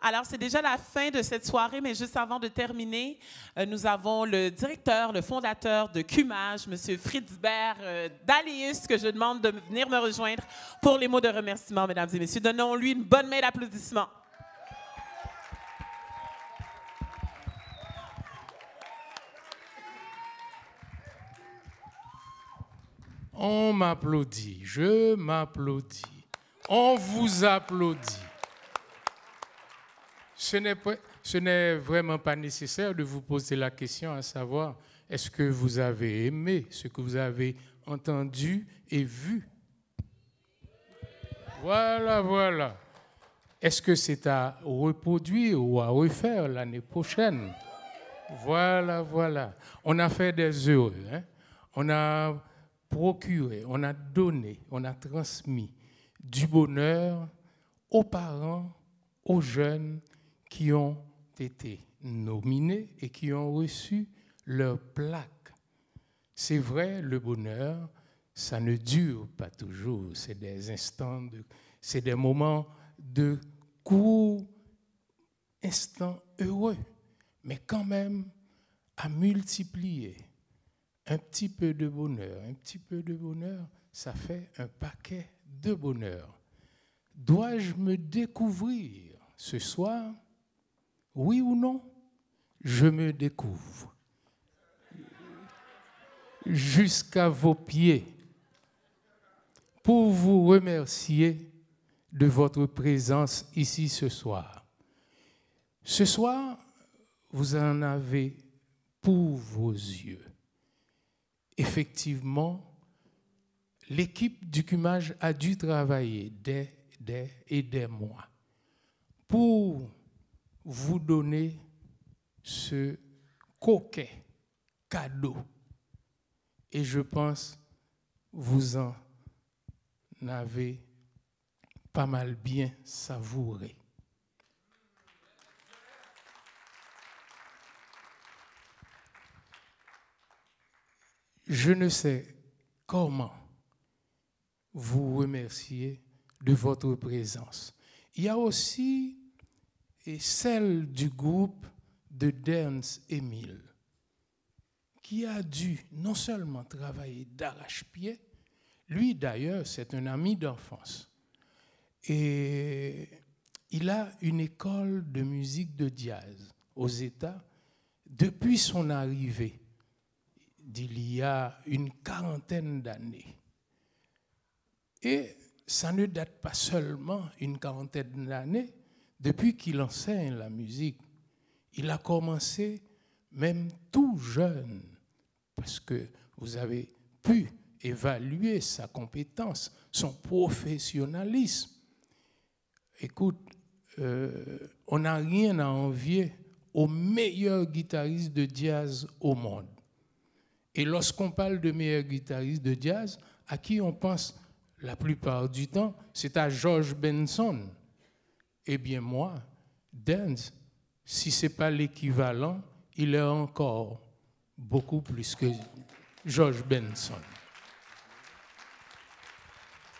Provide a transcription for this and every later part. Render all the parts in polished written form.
Alors, c'est déjà la fin de cette soirée, mais juste avant de terminer, nous avons le directeur, le fondateur de Cumage, M. Fritzbert d'Alius, que je demande de venir me rejoindre pour les mots de remerciement, mesdames et messieurs. Donnons-lui une bonne main d'applaudissement. On m'applaudit, je m'applaudis, on vous applaudit. Ce n'est vraiment pas nécessaire de vous poser la question à savoir est-ce que vous avez aimé ce que vous avez entendu et vu? Voilà, voilà. Est-ce que c'est à reproduire ou à refaire l'année prochaine? Voilà, voilà. On a fait des heureux, hein? On a procuré, on a donné, on a transmis du bonheur aux parents, aux jeunes qui ont été nominés et qui ont reçu leur plaque. C'est vrai, le bonheur, ça ne dure pas toujours. C'est des instants, c'est des moments de courts instants heureux, mais quand même à multiplier. Un petit peu de bonheur, ça fait un paquet de bonheur. Dois-je me découvrir ce soir? Oui ou non? Je me découvre. Jusqu'à vos pieds, pour vous remercier de votre présence ici ce soir. Ce soir, vous en avez pour vos yeux. Effectivement, l'équipe du Cumage a dû travailler des mois pour vous donner ce coquet cadeau. Et je pense vous en avez pas mal bien savouré. Je ne sais comment vous remercier de votre présence. Il y a aussi celle du groupe de Dance Émile, qui a dû non seulement travailler d'arrache-pied, lui d'ailleurs c'est un ami d'enfance, et il a une école de musique de jazz aux États depuis son arrivée d'il y a une quarantaine d'années. Et ça ne date pas seulement une quarantaine d'années, depuis qu'il enseigne la musique. Il a commencé même tout jeune, parce que vous avez pu évaluer sa compétence, son professionnalisme. Écoute, on n'a rien à envier au meilleur guitariste de jazz au monde. Et lorsqu'on parle de meilleur guitariste de jazz, à qui on pense la plupart du temps, c'est à George Benson. Eh bien moi, Dance, si ce n'est pas l'équivalent, il est encore beaucoup plus que George Benson.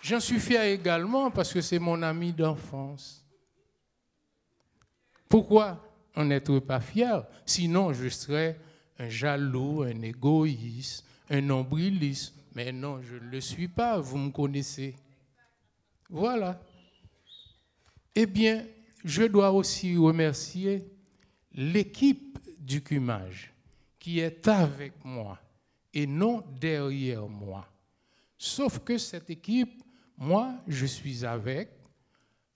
J'en suis fier également parce que c'est mon ami d'enfance. Pourquoi en être pas fier? Sinon, je serais un jaloux, un égoïste, un nombriliste. Mais non, je ne le suis pas, vous me connaissez. Voilà. Eh bien, je dois aussi remercier l'équipe du Cumage qui est avec moi et non derrière moi. Sauf que cette équipe, moi, je suis avec.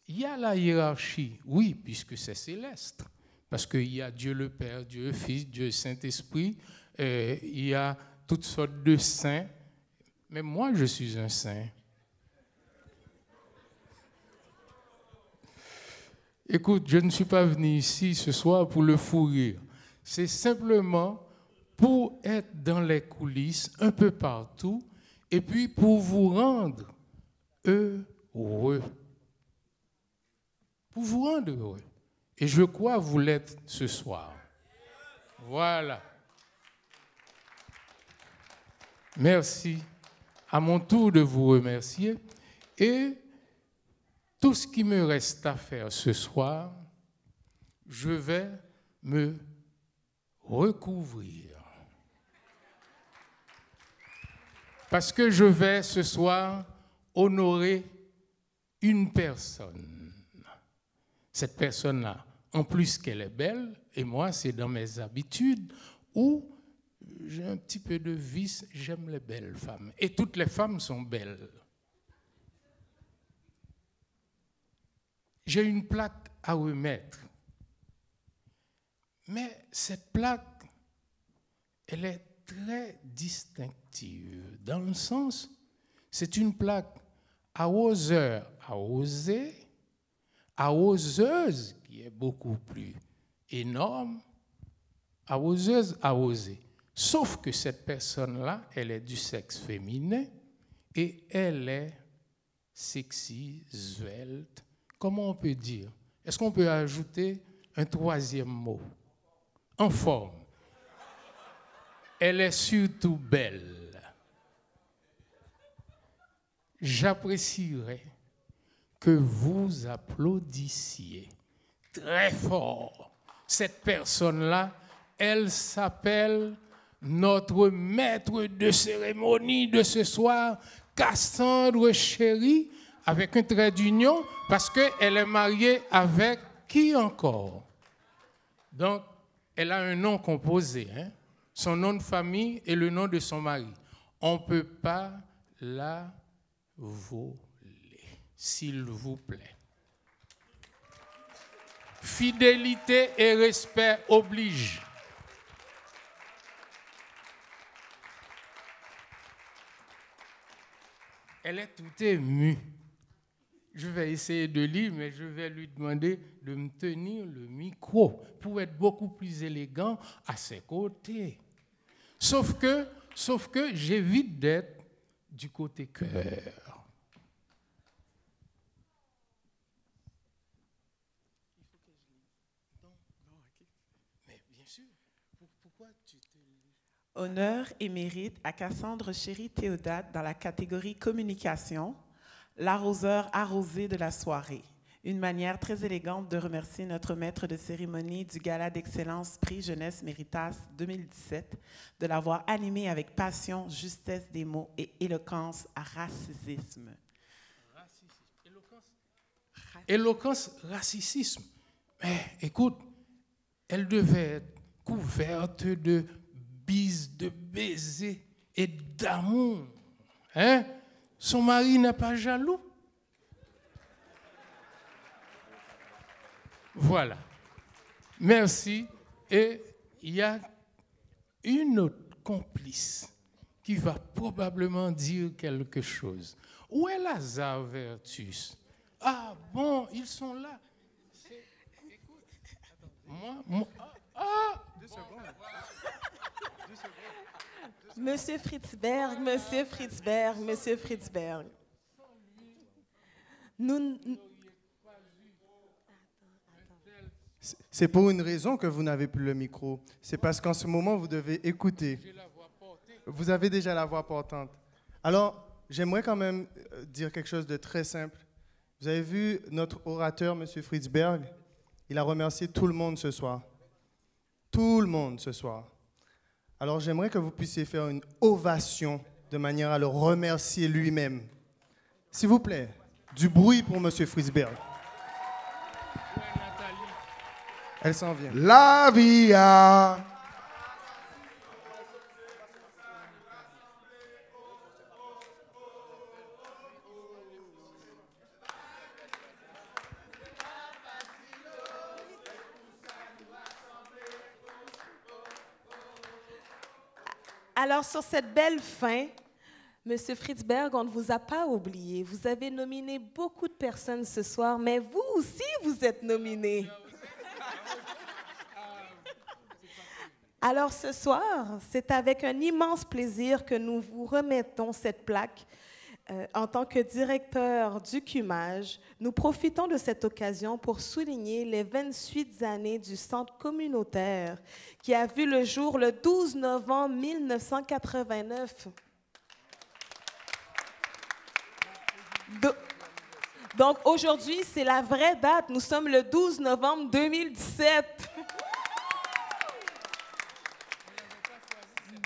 Il y a la hiérarchie, oui, puisque c'est céleste. Parce qu'il y a Dieu le Père, Dieu le Fils, Dieu le Saint-Esprit, il y a toutes sortes de saints. Mais moi, je suis un saint. Écoute, je ne suis pas venu ici ce soir pour le fou rire. C'est simplement pour être dans les coulisses, un peu partout, et puis pour vous rendre heureux. Pour vous rendre heureux. Et je crois vous l'être ce soir. Voilà. Merci. À mon tour de vous remercier. Et tout ce qui me reste à faire ce soir, je vais me recouvrir. Parce que je vais ce soir honorer une personne. Cette personne-là, en plus qu'elle est belle, et moi, c'est dans mes habitudes où j'ai un petit peu de vice, j'aime les belles femmes. Et toutes les femmes sont belles. J'ai une plaque à remettre. Mais cette plaque, elle est très distinctive, dans le sens, c'est une plaque arroseur, arrosé, arroseuse, qui est beaucoup plus énorme, arroseuse, arrosée. Sauf que cette personne-là, elle est du sexe féminin et elle est sexy, svelte. Comment on peut dire? Est-ce qu'on peut ajouter un troisième mot? En forme. Elle est surtout belle. J'apprécierais que vous applaudissiez très fort cette personne-là. Elle s'appelle notre maître de cérémonie de ce soir, Cassandre Chéri, avec un trait d'union, parce qu'elle est mariée avec qui encore? Donc, elle a un nom composé, hein? Son nom de famille et le nom de son mari. On ne peut pas la voler, s'il vous plaît. Fidélité et respect obligent. Elle est tout émue. Je vais essayer de lire, mais je vais lui demander de me tenir le micro pour être beaucoup plus élégant à ses côtés. Sauf que j'évite d'être du côté cœur. Mais bien sûr, pourquoi tu te lis? Honneur et mérite à Cassandre Chéri Théodate dans la catégorie communication, l'arroseur arrosé de la soirée. Une manière très élégante de remercier notre maître de cérémonie du Gala d'Excellence Prix Jeunesse Méritas 2017 de l'avoir animé avec passion, justesse des mots et éloquence à racisme. Éloquence, racisme. Mais écoute, elle devait être couverte de bises, de baisers et d'amour. Hein? Son mari n'est pas jaloux. Voilà. Merci. Et il y a une autre complice qui va probablement dire quelque chose. Où est Lazare Vertus? Ah bon, ils sont là. Écoute, moi. Ah! 2 secondes. 2 secondes. Monsieur Fritzberg. C'est pour une raison que vous n'avez plus le micro. C'est parce qu'en ce moment, vous devez écouter. Vous avez déjà la voix portante. Alors, j'aimerais quand même dire quelque chose de très simple. Vous avez vu notre orateur, M. Fritzberg, il a remercié tout le monde ce soir. Tout le monde ce soir. Alors, j'aimerais que vous puissiez faire une ovation de manière à le remercier lui-même. S'il vous plaît, du bruit pour M. Fritzberg. Elle s'en vient. La Via. Alors, sur cette belle fin, Monsieur Fritzberg, on ne vous a pas oublié. Vous avez nominé beaucoup de personnes ce soir, mais vous aussi, vous êtes nominé. Alors, ce soir, c'est avec un immense plaisir que nous vous remettons cette plaque. En tant que directeur du CUMAGE, nous profitons de cette occasion pour souligner les 28 années du centre communautaire qui a vu le jour le 12 novembre 1989. Donc aujourd'hui, c'est la vraie date. Nous sommes le 12 novembre 2017.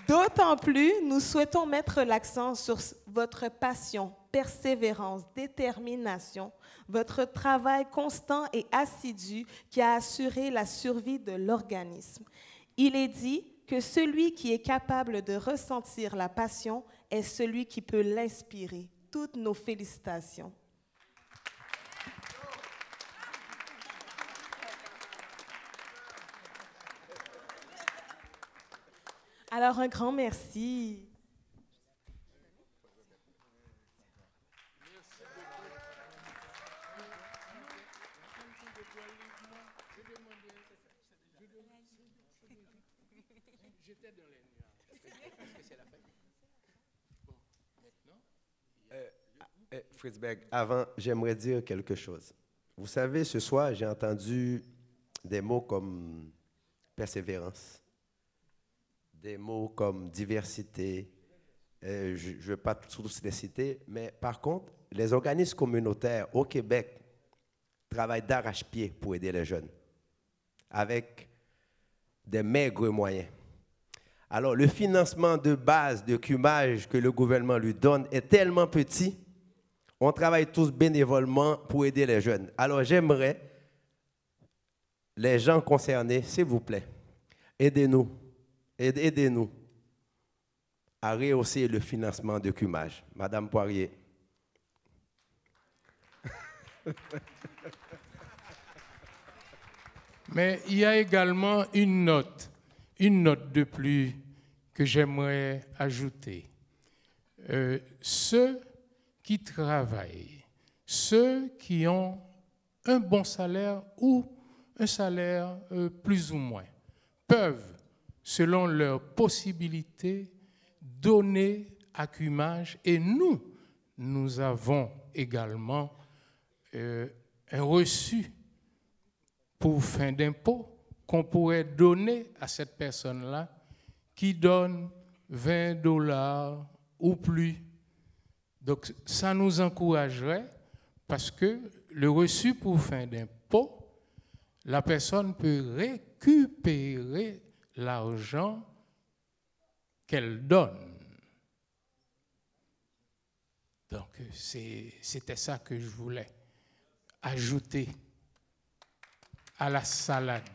D'autant plus, nous souhaitons mettre l'accent sur votre passion, persévérance, détermination, votre travail constant et assidu qui a assuré la survie de l'organisme. Il est dit que celui qui est capable de ressentir la passion est celui qui peut l'inspirer. Toutes nos félicitations. Alors, un grand merci. Fritzberg, avant, j'aimerais dire quelque chose. Vous savez, ce soir, j'ai entendu des mots comme persévérance, des mots comme diversité. Je ne veux pas tous les citer, mais par contre, les organismes communautaires au Québec travaillent d'arrache-pied pour aider les jeunes, avec des maigres moyens. Alors, le financement de base de CUMAGE que le gouvernement lui donne est tellement petit. On travaille tous bénévolement pour aider les jeunes. Alors, j'aimerais, les gens concernés, s'il vous plaît, aidez-nous à rehausser le financement de CUMAGE. Madame Poirier. Mais il y a également une note de plus que j'aimerais ajouter. Ceux qui travaillent, ceux qui ont un bon salaire ou un salaire plus ou moins, peuvent, selon leurs possibilités, donner à CUMAGE. Et nous avons également un reçu pour fin d'impôt qu'on pourrait donner à cette personne-là qui donne $20 ou plus. Donc, ça nous encouragerait parce que le reçu pour fin d'impôt, la personne peut récupérer l'argent qu'elle donne. Donc, c'était ça que je voulais ajouter à la salade.